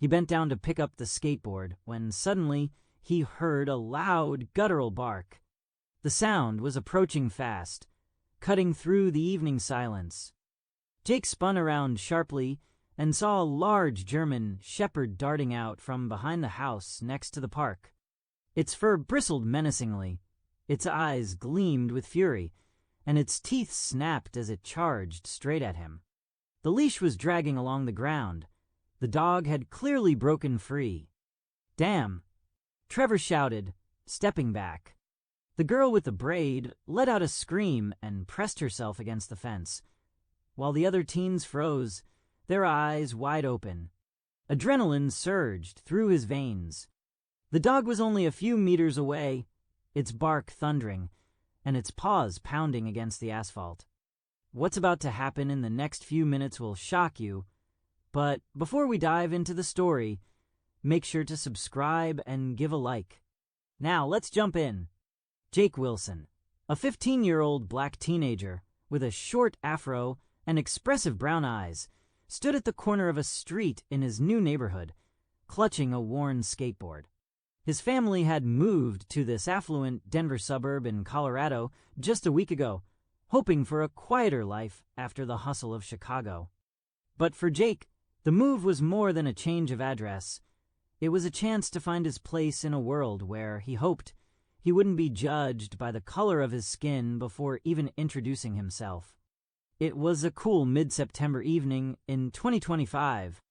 He bent down to pick up the skateboard when suddenly he heard a loud, guttural bark. The sound was approaching fast, cutting through the evening silence. Jake spun around sharply and saw a large German shepherd darting out from behind the house next to the park. Its fur bristled menacingly, its eyes gleamed with fury, and its teeth snapped as it charged straight at him. The leash was dragging along the ground. The dog had clearly broken free. "Damn!" Trevor shouted, stepping back. The girl with the braid let out a scream and pressed herself against the fence, while the other teens froze, their eyes wide open. Adrenaline surged through his veins. The dog was only a few meters away, its bark thundering, and its paws pounding against the asphalt. What's about to happen in the next few minutes will shock you, but before we dive into the story, make sure to subscribe and give a like. Now let's jump in. Jake Wilson, a 15-year-old black teenager with a short afro and expressive brown eyes, stood at the corner of a street in his new neighborhood, clutching a worn skateboard. His family had moved to this affluent Denver suburb in Colorado just a week ago, hoping for a quieter life after the hustle of Chicago. But for Jake, the move was more than a change of address. It was a chance to find his place in a world where he hoped he wouldn't be judged by the color of his skin before even introducing himself. It was a cool mid-September evening in 2025.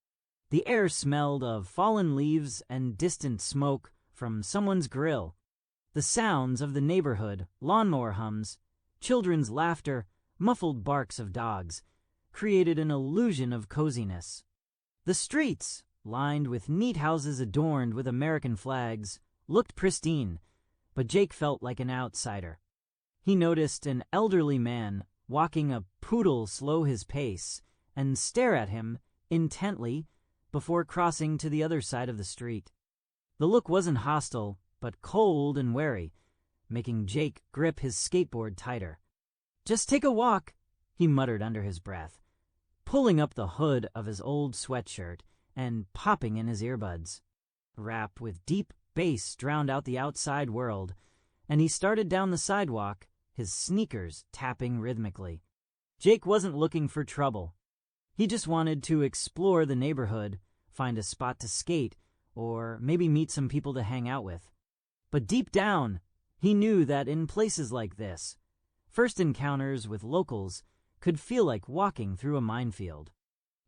The air smelled of fallen leaves and distant smoke from someone's grill. The sounds of the neighborhood, lawnmower hums, children's laughter, muffled barks of dogs, created an illusion of coziness. The streets, lined with neat houses adorned with American flags, looked pristine, but Jake felt like an outsider. He noticed an elderly man walking a poodle slow his pace and stare at him intently before crossing to the other side of the street. The look wasn't hostile, but cold and wary, making Jake grip his skateboard tighter. "Just take a walk," he muttered under his breath, pulling up the hood of his old sweatshirt and popping in his earbuds. Rap with deep bass drowned out the outside world, and he started down the sidewalk, his sneakers tapping rhythmically. Jake wasn't looking for trouble. He just wanted to explore the neighborhood, find a spot to skate, or maybe meet some people to hang out with. But deep down, he knew that in places like this, first encounters with locals could feel like walking through a minefield.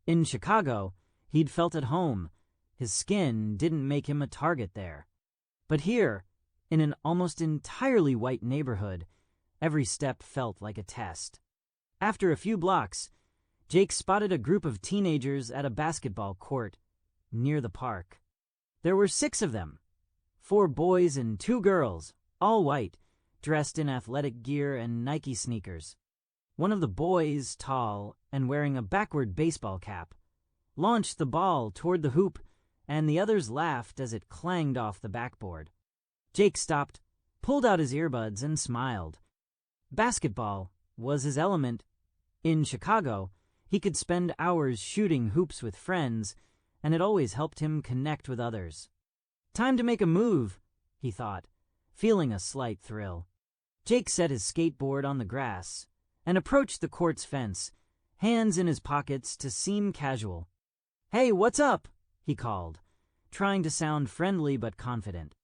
In Chicago, he'd felt at home. His skin didn't make him a target there. But here, in an almost entirely white neighborhood, every step felt like a test. After a few blocks, Jake spotted a group of teenagers at a basketball court near the park. There were 6 of them, 4 boys and 2 girls, all white, dressed in athletic gear and Nike sneakers. One of the boys, tall and wearing a backward baseball cap, launched the ball toward the hoop, and the others laughed as it clanged off the backboard. Jake stopped, pulled out his earbuds, and smiled. Basketball was his element. In Chicago, he could spend hours shooting hoops with friends, and it always helped him connect with others. Time to make a move, he thought, feeling a slight thrill. Jake set his skateboard on the grass and approached the court's fence, hands in his pockets to seem casual. "Hey, what's up?" he called, trying to sound friendly but confident.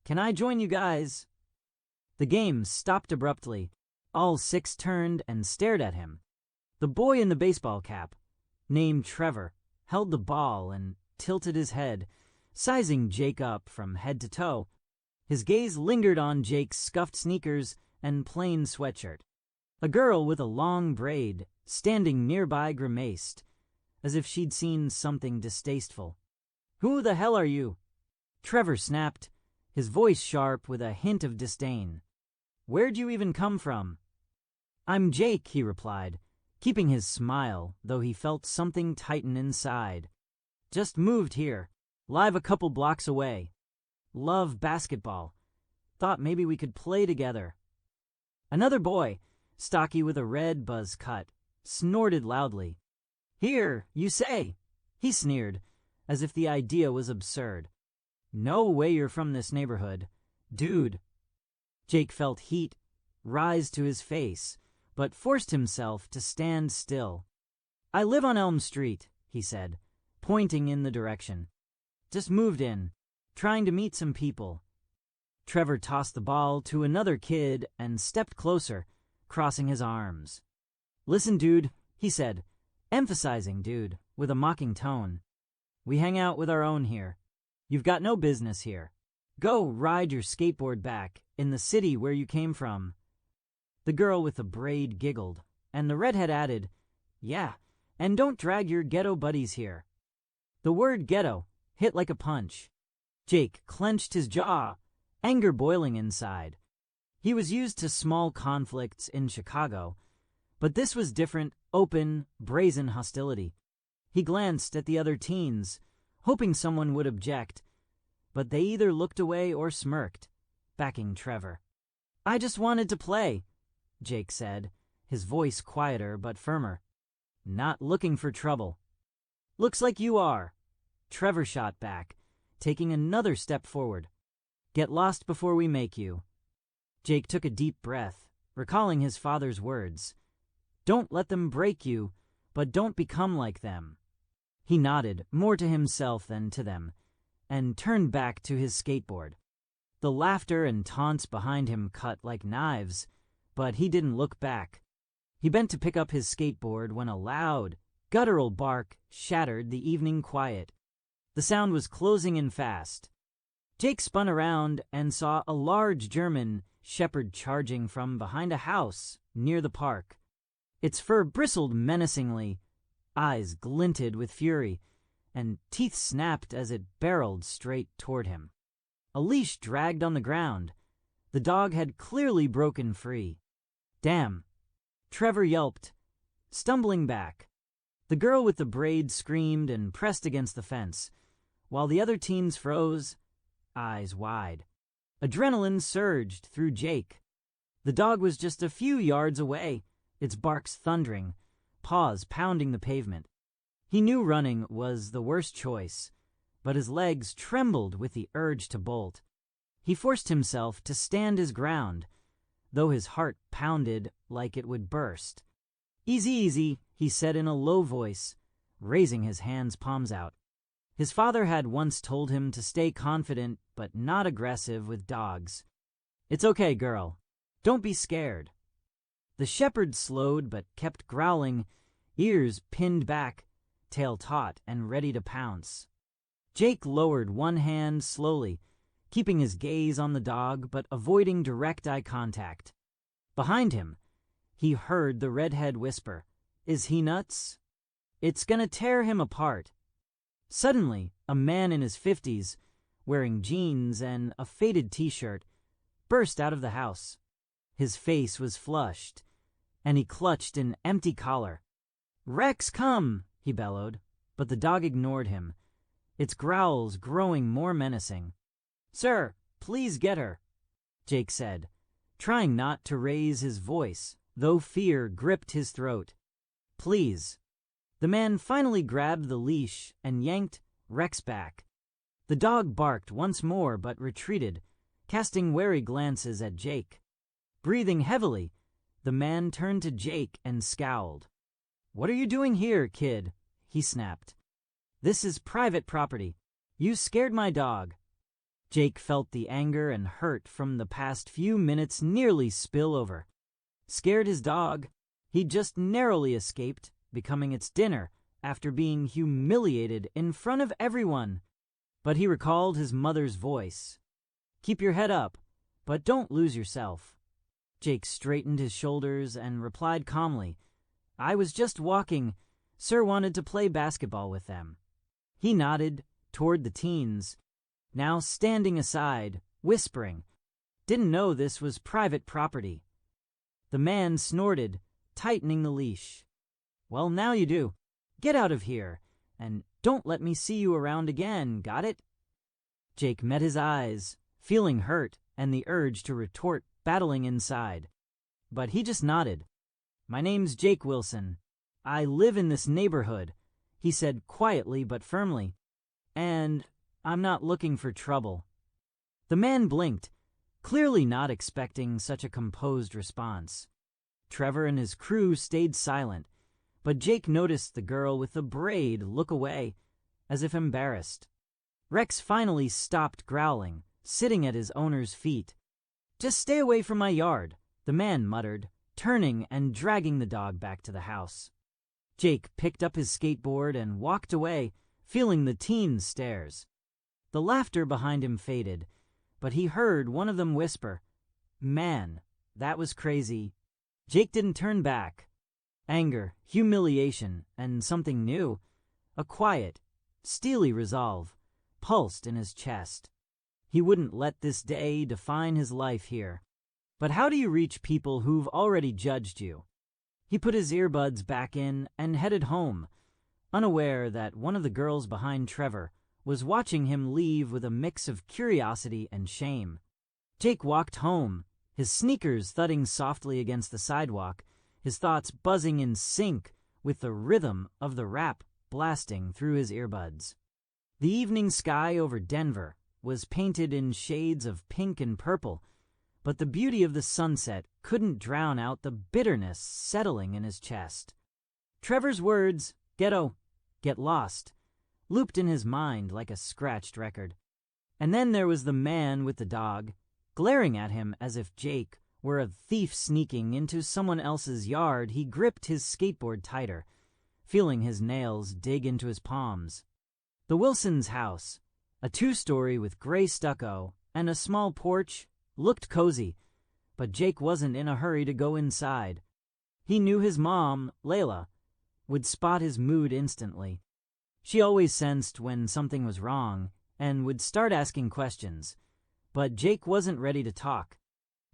"Can I join you guys?" The game stopped abruptly. All 6 turned and stared at him. The boy in the baseball cap, named Trevor, held the ball and tilted his head, sizing Jake up from head to toe. His gaze lingered on Jake's scuffed sneakers and plain sweatshirt. A girl with a long braid, standing nearby, grimaced, as if she'd seen something distasteful. "Who the hell are you?" Trevor snapped, his voice sharp with a hint of disdain. "Where'd you even come from?" "I'm Jake," he replied, keeping his smile, though he felt something tighten inside. "Just moved here, live a couple blocks away. Love basketball. Thought maybe we could play together." Another boy, stocky with a red buzz cut, snorted loudly. "Here, you say," he sneered, as if the idea was absurd. "No way you're from this neighborhood. Dude." Jake felt heat rise to his face, but forced himself to stand still. "I live on Elm Street," he said, pointing in the direction. "Just moved in, trying to meet some people." Trevor tossed the ball to another kid and stepped closer, crossing his arms. "Listen, dude," he said, emphasizing dude with a mocking tone. "We hang out with our own here. You've got no business here. Go ride your skateboard back in the city where you came from." The girl with the braid giggled, and the redhead added, "Yeah, and don't drag your ghetto buddies here." The word ghetto hit like a punch. Jake clenched his jaw, anger boiling inside. He was used to small conflicts in Chicago, but this was different, open, brazen hostility. He glanced at the other teens, hoping someone would object, but they either looked away or smirked, backing Trevor. "I just wanted to play," Jake said, his voice quieter but firmer. "Not looking for trouble." "Looks like you are," Trevor shot back, taking another step forward. "Get lost before we make you." Jake took a deep breath, recalling his father's words. "Don't let them break you, but don't become like them." He nodded, more to himself than to them, and turned back to his skateboard. The laughter and taunts behind him cut like knives, but he didn't look back. He bent to pick up his skateboard when a loud, guttural bark shattered the evening quiet. The sound was closing in fast. Jake spun around and saw a large German shepherd charging from behind a house near the park. Its fur bristled menacingly, eyes glinted with fury, and teeth snapped as it barreled straight toward him. A leash dragged on the ground. The dog had clearly broken free. "Damn!" Trevor yelped, stumbling back. The girl with the braid screamed and pressed against the fence, while the other teens froze, eyes wide. Adrenaline surged through Jake. The dog was just a few yards away, its barks thundering, paws pounding the pavement. He knew running was the worst choice, but his legs trembled with the urge to bolt. He forced himself to stand his ground, though his heart pounded like it would burst. "Easy, easy," he said in a low voice, raising his hands palms out. His father had once told him to stay confident but not aggressive with dogs. "It's okay, girl. Don't be scared." The shepherd slowed but kept growling, ears pinned back, tail taut and ready to pounce. Jake lowered one hand slowly, keeping his gaze on the dog but avoiding direct eye contact. Behind him, he heard the redhead whisper, "Is he nuts? It's gonna tear him apart." Suddenly, a man in his 50s, wearing jeans and a faded t-shirt, burst out of the house. His face was flushed, and he clutched an empty collar. "Rex, come!" he bellowed, but the dog ignored him, its growls growing more menacing. "Sir, please get her," Jake said, trying not to raise his voice, though fear gripped his throat. "Please." The man finally grabbed the leash and yanked Rex back. The dog barked once more but retreated, casting wary glances at Jake. Breathing heavily, the man turned to Jake and scowled. "What are you doing here, kid?" he snapped. "This is private property. You scared my dog." Jake felt the anger and hurt from the past few minutes nearly spill over. Scared his dog? He'd just narrowly escaped becoming its dinner after being humiliated in front of everyone. But he recalled his mother's voice. "Keep your head up, but don't lose yourself." Jake straightened his shoulders and replied calmly, "I was just walking. Sir wanted to play basketball with them." He nodded toward the teens, now standing aside, whispering, "Didn't know this was private property." The man snorted, tightening the leash. "Well, now you do. Get out of here, and don't let me see you around again, got it?" Jake met his eyes, feeling hurt and the urge to retort battling inside. But he just nodded. "My name's Jake Wilson. I live in this neighborhood," he said quietly but firmly. and I'm not looking for trouble." The man blinked, clearly not expecting such a composed response. Trevor and his crew stayed silent, but Jake noticed the girl with the braid look away, as if embarrassed. Rex finally stopped growling, sitting at his owner's feet. "Just stay away from my yard," the man muttered, turning and dragging the dog back to the house. Jake picked up his skateboard and walked away, feeling the teens' stares. The laughter behind him faded, but he heard one of them whisper, "Man, that was crazy." Jake didn't turn back. Anger, humiliation, and something new, a quiet, steely resolve, pulsed in his chest. He wouldn't let this day define his life here. But how do you reach people who've already judged you? He put his earbuds back in and headed home, unaware that one of the girls behind Trevor was watching him leave with a mix of curiosity and shame. Jake walked home, his sneakers thudding softly against the sidewalk, his thoughts buzzing in sync with the rhythm of the rap blasting through his earbuds. The evening sky over Denver was painted in shades of pink and purple, but the beauty of the sunset couldn't drown out the bitterness settling in his chest. Trevor's words, "Ghetto, get lost," looped in his mind like a scratched record. And then there was the man with the dog, glaring at him as if Jake were a thief sneaking into someone else's yard. He gripped his skateboard tighter, feeling his nails dig into his palms. The Wilsons' house, a 2-story with gray stucco and a small porch, looked cozy, but Jake wasn't in a hurry to go inside. He knew his mom, Layla, would spot his mood instantly. She always sensed when something was wrong and would start asking questions, but Jake wasn't ready to talk.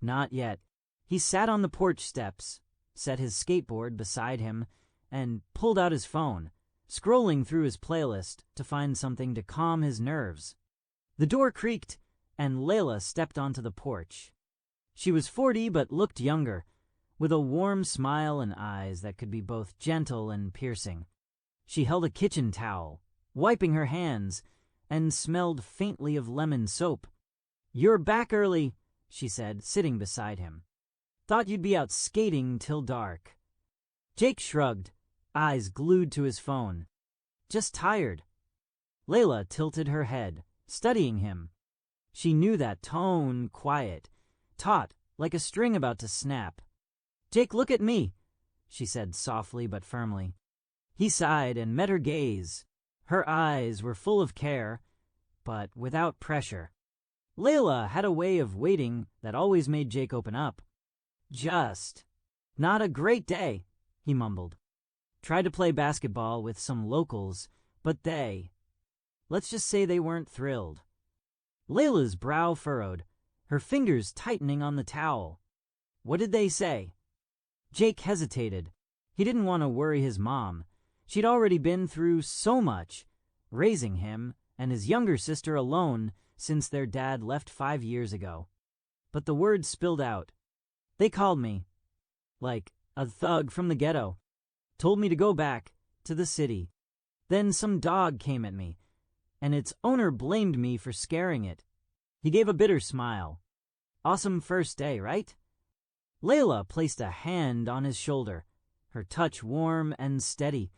Not yet. He sat on the porch steps, set his skateboard beside him, and pulled out his phone, scrolling through his playlist to find something to calm his nerves. The door creaked, and Layla stepped onto the porch. She was 40 but looked younger, with a warm smile and eyes that could be both gentle and piercing. She held a kitchen towel, wiping her hands, and smelled faintly of lemon soap. "You're back early," she said, sitting beside him. "Thought you'd be out skating till dark." Jake shrugged, eyes glued to his phone. "Just tired." Layla tilted her head, studying him. She knew that tone, quiet, taut, like a string about to snap. "Jake, look at me," she said softly but firmly. He sighed and met her gaze. Her eyes were full of care, but without pressure. Layla had a way of waiting that always made Jake open up. "Just not a great day," he mumbled. "Tried to play basketball with some locals, but let's just say they weren't thrilled." Layla's brow furrowed, her fingers tightening on the towel. "What did they say?" Jake hesitated. He didn't want to worry his mom. She'd already been through so much, raising him and his younger sister alone since their dad left 5 years ago. But the words spilled out. "They called me, like a thug from the ghetto. Told me to go back to the city. Then some dog came at me, and its owner blamed me for scaring it." He gave a bitter smile. "Awesome first day, right?" Layla placed a hand on his shoulder, her touch warm and steady.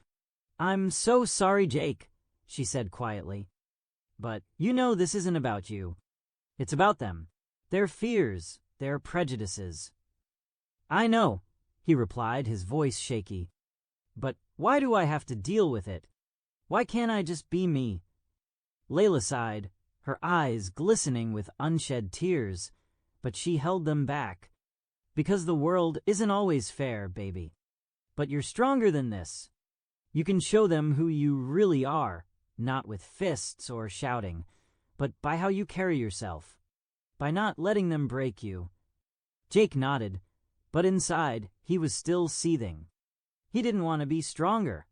"I'm so sorry, Jake," she said quietly. "But you know this isn't about you. It's about them, their fears, their prejudices." "I know," he replied, his voice shaky. "But why do I have to deal with it? Why can't I just be me?" Layla sighed, her eyes glistening with unshed tears, but she held them back. "Because the world isn't always fair, baby. But you're stronger than this. You can show them who you really are, not with fists or shouting, but by how you carry yourself, by not letting them break you." Jake nodded, but inside he was still seething. He didn't want to be stronger.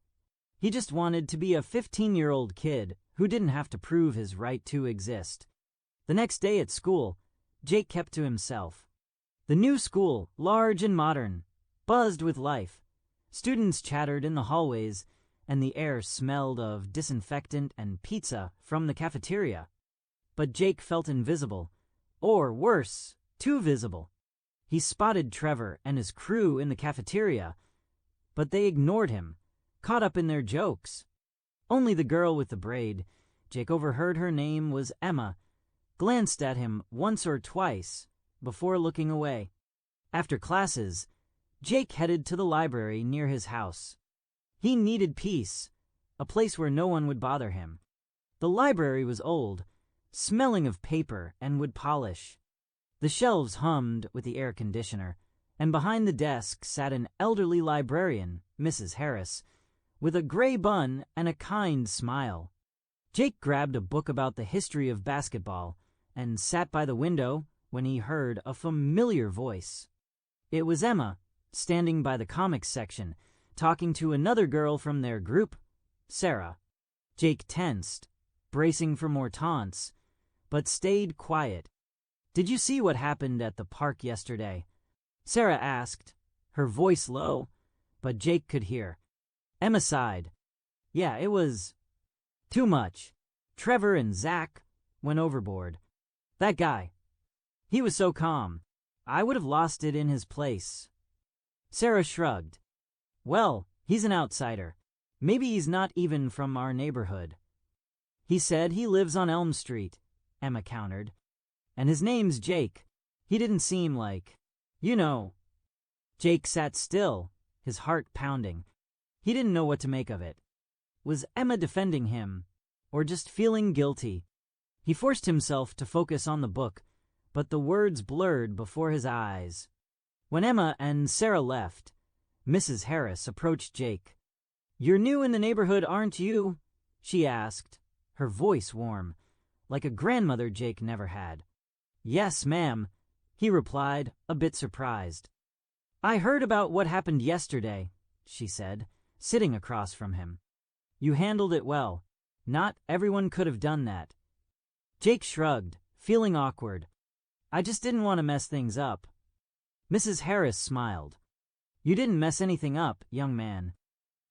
He just wanted to be a 15-year-old kid who didn't have to prove his right to exist. The next day at school, Jake kept to himself. The new school, large and modern, buzzed with life. Students chattered in the hallways, and the air smelled of disinfectant and pizza from the cafeteria. But Jake felt invisible, or worse, too visible. He spotted Trevor and his crew in the cafeteria, but they ignored him, caught up in their jokes. Only the girl with the braid, Jake overheard her name was Emma, glanced at him once or twice before looking away. After classes, Jake headed to the library near his house. He needed peace, a place where no one would bother him. The library was old, smelling of paper and wood polish. The shelves hummed with the air conditioner, and behind the desk sat an elderly librarian, Mrs. Harris, with a gray bun and a kind smile. Jake grabbed a book about the history of basketball and sat by the window when he heard a familiar voice. It was Emma, standing by the comics section, talking to another girl from their group, Sarah. Jake tensed, bracing for more taunts, but stayed quiet. "Did you see what happened at the park yesterday?" Sarah asked, her voice low, but Jake could hear. Emma sighed. "Yeah, it was too much. Trevor and Zach went overboard. That guy. He was so calm. I would have lost it in his place." Sarah shrugged. "Well, he's an outsider. Maybe he's not even from our neighborhood." "He said he lives on Elm Street," Emma countered. "And his name's Jake. He didn't seem like, you know." Jake sat still, his heart pounding. He didn't know what to make of it. Was Emma defending him, or just feeling guilty? He forced himself to focus on the book, but the words blurred before his eyes. When Emma and Sarah left, Mrs. Harris approached Jake. "You're new in the neighborhood, aren't you?" she asked, her voice warm, like a grandmother Jake never had. "Yes, ma'am," he replied, a bit surprised. "I heard about what happened yesterday," she said, sitting across from him. "You handled it well. Not everyone could have done that." Jake shrugged, feeling awkward. "I just didn't want to mess things up." Mrs. Harris smiled. "You didn't mess anything up, young man.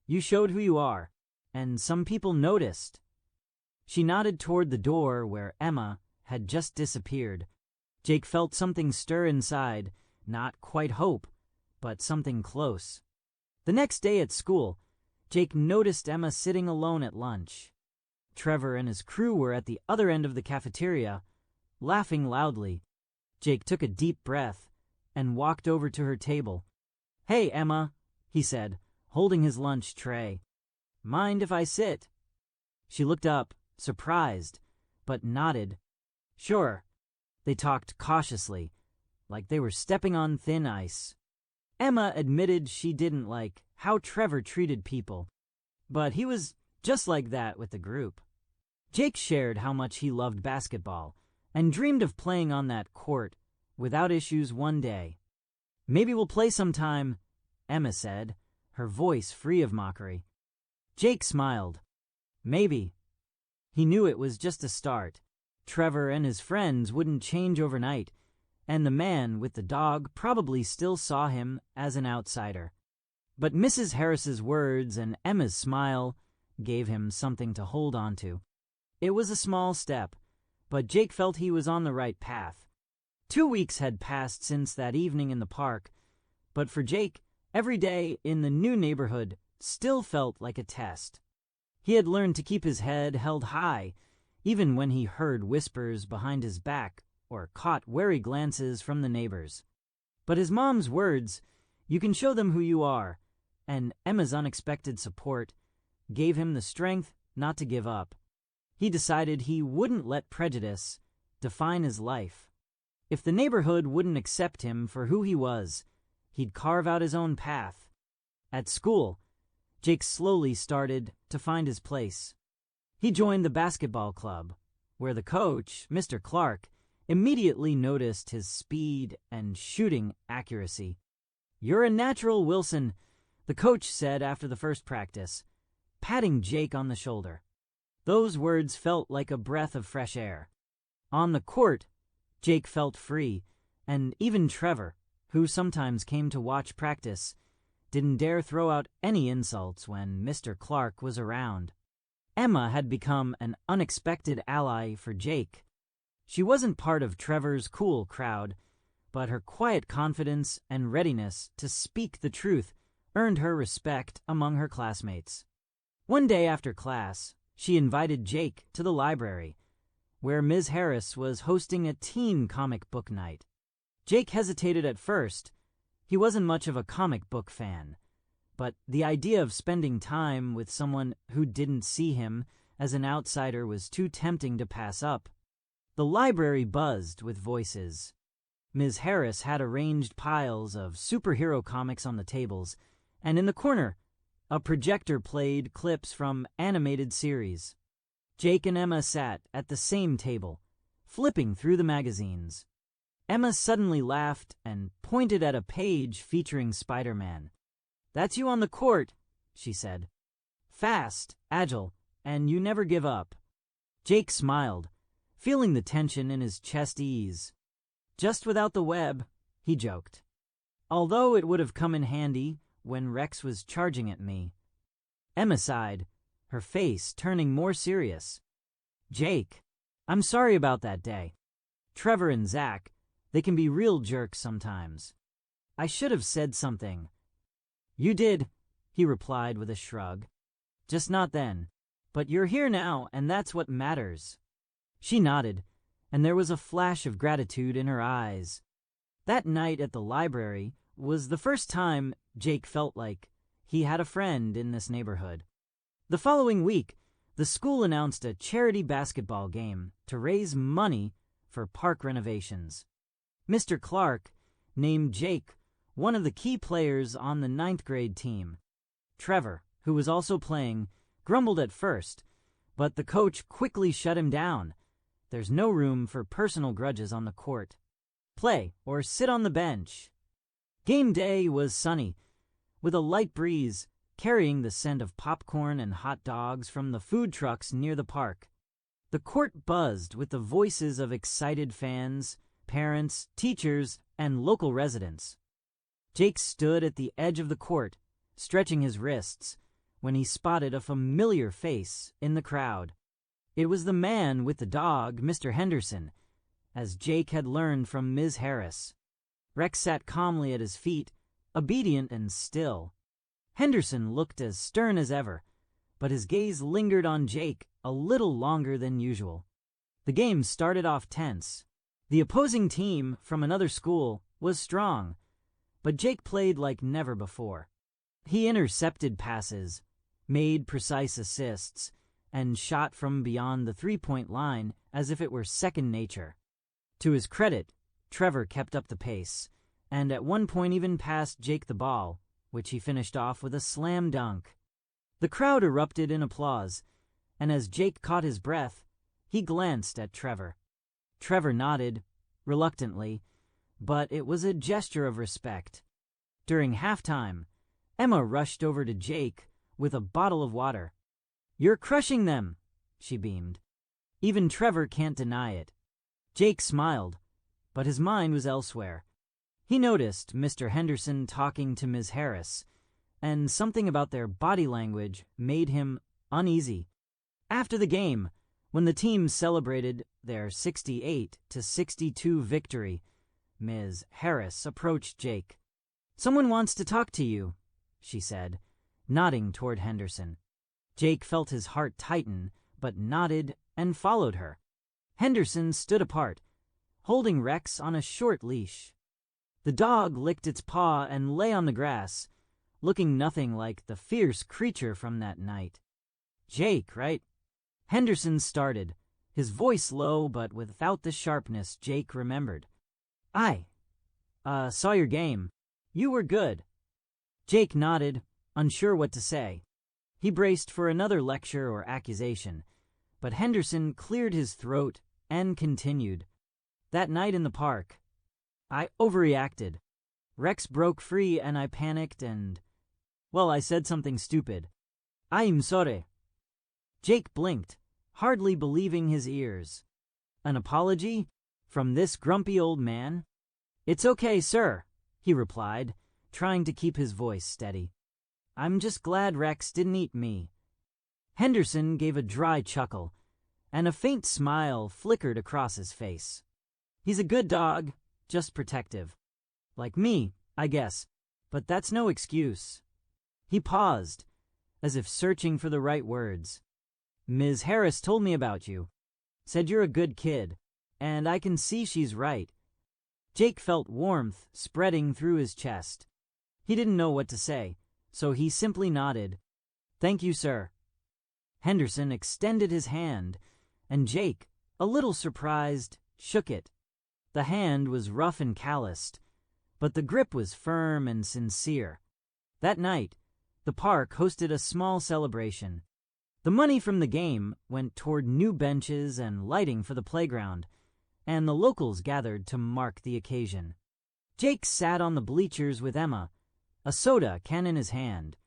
You showed who you are, and some people noticed." She nodded toward the door where Emma had just disappeared. Jake felt something stir inside, not quite hope, but something close. The next day at school, Jake noticed Emma sitting alone at lunch. Trevor and his crew were at the other end of the cafeteria, laughing loudly. Jake took a deep breath and walked over to her table. "Hey, Emma," he said, holding his lunch tray. "Mind if I sit?" She looked up, surprised, but nodded. "Sure." They talked cautiously, like they were stepping on thin ice. Emma admitted she didn't like how Trevor treated people, but he was just like that with the group. Jake shared how much he loved basketball and dreamed of playing on that court without issues one day. "Maybe we'll play sometime," Emma said, her voice free of mockery. Jake smiled. Maybe. He knew it was just a start. Trevor and his friends wouldn't change overnight, and the man with the dog probably still saw him as an outsider. But Mrs. Harris's words and Emma's smile gave him something to hold on to. It was a small step, but Jake felt he was on the right path. 2 weeks had passed since that evening in the park, but for Jake, every day in the new neighborhood still felt like a test. He had learned to keep his head held high, even when he heard whispers behind his back or caught wary glances from the neighbors. But his mom's words, "You can show them who you are," and Emma's unexpected support gave him the strength not to give up. He decided he wouldn't let prejudice define his life. If the neighborhood wouldn't accept him for who he was, he'd carve out his own path. At school, Jake slowly started to find his place. He joined the basketball club, where the coach, Mr. Clark, immediately noticed his speed and shooting accuracy. "You're a natural, Wilson," the coach said after the first practice, patting Jake on the shoulder. Those words felt like a breath of fresh air. On the court, Jake felt free, and even Trevor, who sometimes came to watch practice, didn't dare throw out any insults when Mr. Clark was around. Emma had become an unexpected ally for Jake. She wasn't part of Trevor's cool crowd, but her quiet confidence and readiness to speak the truth earned her respect among her classmates. One day after class, she invited Jake to the library, where Ms. Harris was hosting a teen comic book night. Jake hesitated at first. He wasn't much of a comic book fan, but the idea of spending time with someone who didn't see him as an outsider was too tempting to pass up. The library buzzed with voices. Ms. Harris had arranged piles of superhero comics on the tables, and in the corner, a projector played clips from animated series. Jake and Emma sat at the same table, flipping through the magazines. Emma suddenly laughed and pointed at a page featuring Spider-Man. "That's you on the court," she said. "Fast, agile, and you never give up." Jake smiled, feeling the tension in his chest ease. "Just without the web," he joked. "Although it would have come in handy when Rex was charging at me." Emma sighed, her face turning more serious. "Jake, I'm sorry about that day. Trevor and Zach, they can be real jerks sometimes. I should have said something." "You did," he replied with a shrug. "Just not then. But you're here now, and that's what matters." She nodded, and there was a flash of gratitude in her eyes. That night at the library was the first time Jake felt like he had a friend in this neighborhood. The following week, the school announced a charity basketball game to raise money for park renovations. Mr. Clark named Jake one of the key players on the 9th grade team. Trevor, who was also playing, grumbled at first, but the coach quickly shut him down. "There's no room for personal grudges on the court. Play or sit on the bench." Game day was sunny, with a light breeze carrying the scent of popcorn and hot dogs from the food trucks near the park. The court buzzed with the voices of excited fans, parents, teachers, and local residents. Jake stood at the edge of the court, stretching his wrists, when he spotted a familiar face in the crowd. It was the man with the dog, Mr. Henderson, as Jake had learned from Ms. Harris. Rex sat calmly at his feet, obedient and still. Henderson looked as stern as ever, but his gaze lingered on Jake a little longer than usual. The game started off tense. The opposing team from another school was strong, but Jake played like never before. He intercepted passes, made precise assists, and shot from beyond the three-point line as if it were second nature. To his credit, Trevor kept up the pace, and at one point even passed Jake the ball, which he finished off with a slam dunk. The crowd erupted in applause, and as Jake caught his breath, he glanced at Trevor. Trevor nodded, reluctantly, but it was a gesture of respect. During halftime, Emma rushed over to Jake with a bottle of water. "You're crushing them," she beamed. "Even Trevor can't deny it." Jake smiled, but his mind was elsewhere. He noticed Mr. Henderson talking to Ms. Harris, and something about their body language made him uneasy. After the game, when the team celebrated their 68-62 victory, Ms. Harris approached Jake. "Someone wants to talk to you," she said, nodding toward Henderson. Jake felt his heart tighten, but nodded and followed her. Henderson stood apart, holding Rex on a short leash. The dog licked its paw and lay on the grass, looking nothing like the fierce creature from that night. "Jake, right?" Henderson started, his voice low but without the sharpness Jake remembered. "I saw your game. You were good." Jake nodded, unsure what to say. He braced for another lecture or accusation, but Henderson cleared his throat and continued. "That night in the park, I overreacted. Rex broke free and I panicked and, well, I said something stupid. I'm sorry." Jake blinked, hardly believing his ears. An apology? From this grumpy old man? "It's okay, sir," he replied, trying to keep his voice steady. "I'm just glad Rex didn't eat me." Henderson gave a dry chuckle, and a faint smile flickered across his face. "He's a good dog, just protective. Like me, I guess, but that's no excuse." He paused, as if searching for the right words. "Ms. Harris told me about you. Said you're a good kid, and I can see she's right." Jake felt warmth spreading through his chest. He didn't know what to say, so he simply nodded. "Thank you, sir." Henderson extended his hand, and Jake, a little surprised, shook it. The hand was rough and calloused, but the grip was firm and sincere. That night, the park hosted a small celebration. The money from the game went toward new benches and lighting for the playground, and the locals gathered to mark the occasion. Jake sat on the bleachers with Emma, a soda can in his hand.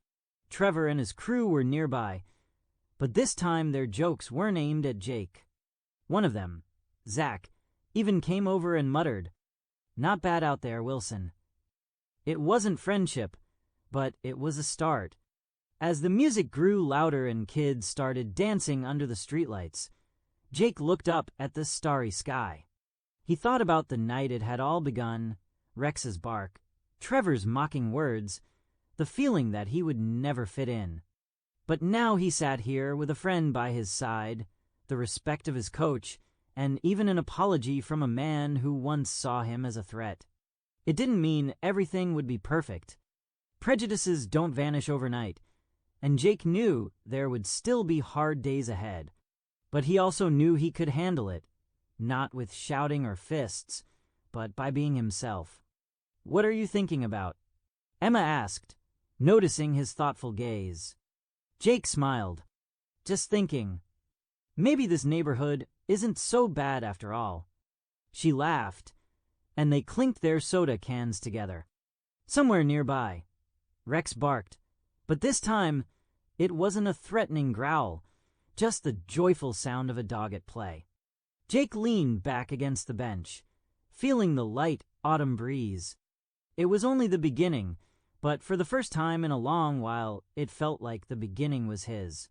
Trevor and his crew were nearby, but this time their jokes weren't aimed at Jake. One of them, Zach, even came over and muttered, "Not bad out there, Wilson." It wasn't friendship, but it was a start. As the music grew louder and kids started dancing under the streetlights, Jake looked up at the starry sky. He thought about the night it had all begun, Rex's bark, Trevor's mocking words, the feeling that he would never fit in. But now he sat here with a friend by his side, the respect of his coach, and even an apology from a man who once saw him as a threat. It didn't mean everything would be perfect. Prejudices don't vanish overnight, and Jake knew there would still be hard days ahead. But he also knew he could handle it, not with shouting or fists, but by being himself. "What are you thinking about?" Emma asked, noticing his thoughtful gaze. Jake smiled. "Just thinking. Maybe this neighborhood isn't so bad after all." She laughed, and they clinked their soda cans together. Somewhere nearby, Rex barked, but this time it wasn't a threatening growl, just the joyful sound of a dog at play. Jake leaned back against the bench, feeling the light autumn breeze. It was only the beginning, but for the first time in a long while, it felt like the beginning was his.